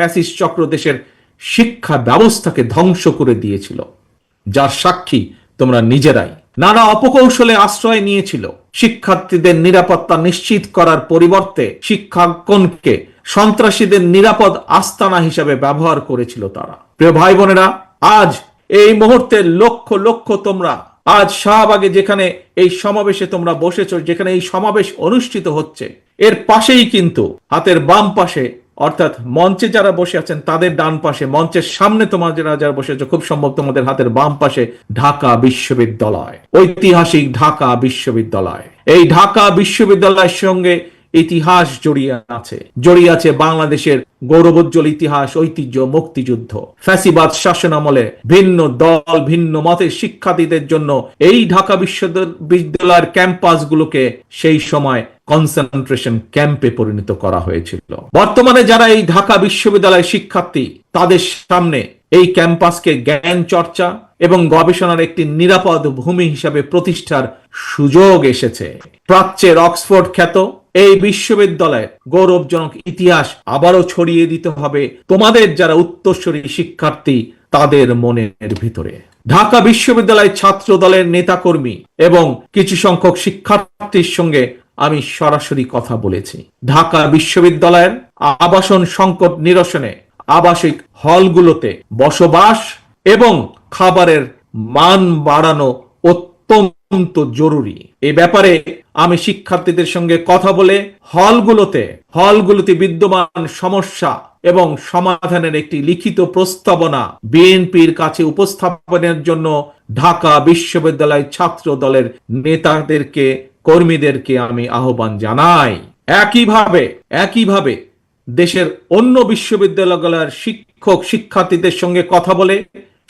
Fascist চক্র দেশের শিক্ষা ব্যবস্থাকে ধ্বংস করে দিয়েছিল, যার সাক্ষী তোমরা নিজেরাই। নানা অপকৌশলে আশ্রয় নিয়েছিল। শিক্ষার্থীদের নিরাপত্তা নিশ্চিত করার পরিবর্তে শিক্ষাঙ্গনকে সন্ত্রাসীদের নিরাপদ আস্তানা হিসাবে ব্যবহার করেছিল তারা। প্রিয় ভাই বোনেরা, আজ এই মুহূর্তে লক্ষ লক্ষ তোমরা আজ শাহবাগে যেখানে এই সমাবেশে তোমরা বসেছ, যেখানে এই সমাবেশ অনুষ্ঠিত হচ্ছে, এর পাশেই কিন্তু হাতের বাম পাশে, অর্থাৎ মঞ্চে যারা বসে আছেন তাদের ডান পাশে, মঞ্চের সামনে তোমরা যারা বসে আছো খুব সম্ভব তোমাদের হাতের বাম পাশে ঢাকা বিশ্ববিদ্যালয়, ঐতিহাসিক ঢাকা বিশ্ববিদ্যালয়। এই ঢাকা বিশ্ববিদ্যালয়ের সঙ্গে ইতিহাস জড়িয়ে আছে বাংলাদেশের গৌরবোজ্জ্বল ইতিহাস, ঐতিহ্য, মুক্তিযুদ্ধ। ফ্যাসিবাদ শাসন আমলে ভিন্ন দল ভিন্ন মতের শিক্ষার্থীদের জন্য এই ঢাকা বিশ্ববিদ্যালয়ের ক্যাম্পাসগুলোকে সেই সময় কনসেন্ট্রেশন ক্যাম্পে পরিণত করা হয়েছিল। বর্তমানে যারা এই ঢাকা বিশ্ববিদ্যালয়ের শিক্ষার্থী, তাদের সামনে এই ক্যাম্পাসকে জ্ঞান চর্চা এবং গবেষণার একটি নিরাপদ ভূমি হিসাবে প্রতিষ্ঠার সুযোগ এসেছে। প্রাচ্যের অক্সফোর্ড খ্যাত এই বিশ্ববিদ্যালয়ের গৌরবজনক ইতিহাস আবারও ছড়িয়ে দিতে হবে তোমাদের যারা উত্তরসূরি শিক্ষার্থী তাদের মনের ভিতরে। ঢাকা বিশ্ববিদ্যালয় ছাত্র দলের নেতাকর্মী এবং কিছু সংখ্যক শিক্ষার্থীর সঙ্গে আমি সরাসরি কথা বলেছি। ঢাকা বিশ্ববিদ্যালয়ের আবাসন সংকট নিরসনে আবাসিক হলগুলোতে বসবাস এবং খাবারের মান বাড়ানো অত্যন্ত জরুরি। এই ব্যাপারে আমি শিক্ষার্থীদের সঙ্গে কথা বলে হলগুলোতে বিদ্যমান সমস্যা এবং সমাধানের একটি লিখিত প্রস্তাবনা বিএনপির কাছে উপস্থাপনের জন্য ঢাকা বিশ্ববিদ্যালয় ছাত্র দলের নেতাদেরকে, কর্মীদেরকে আমি আহ্বান জানাই। একইভাবে দেশের অন্য বিশ্ববিদ্যালয়গুলোর শিক্ষার্থীদের সঙ্গে কথা বলে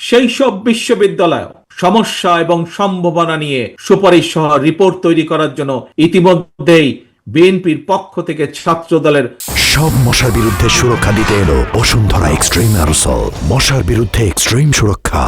সেই সব বিশ্ববিদ্যালয় সমস্যা এবং সম্ভাবনা নিয়ে সুপারিশ সহ রিপোর্ট তৈরি করার জন্য ইতিমধ্যেই বিএনপির পক্ষ থেকে ছাত্র দলের সব মশার বিরুদ্ধে সুরক্ষা দিতে এলো বসুন্ধরা এক্সট্রিম অ্যারোসল। মশার বিরুদ্ধে এক্সট্রিম সুরক্ষা।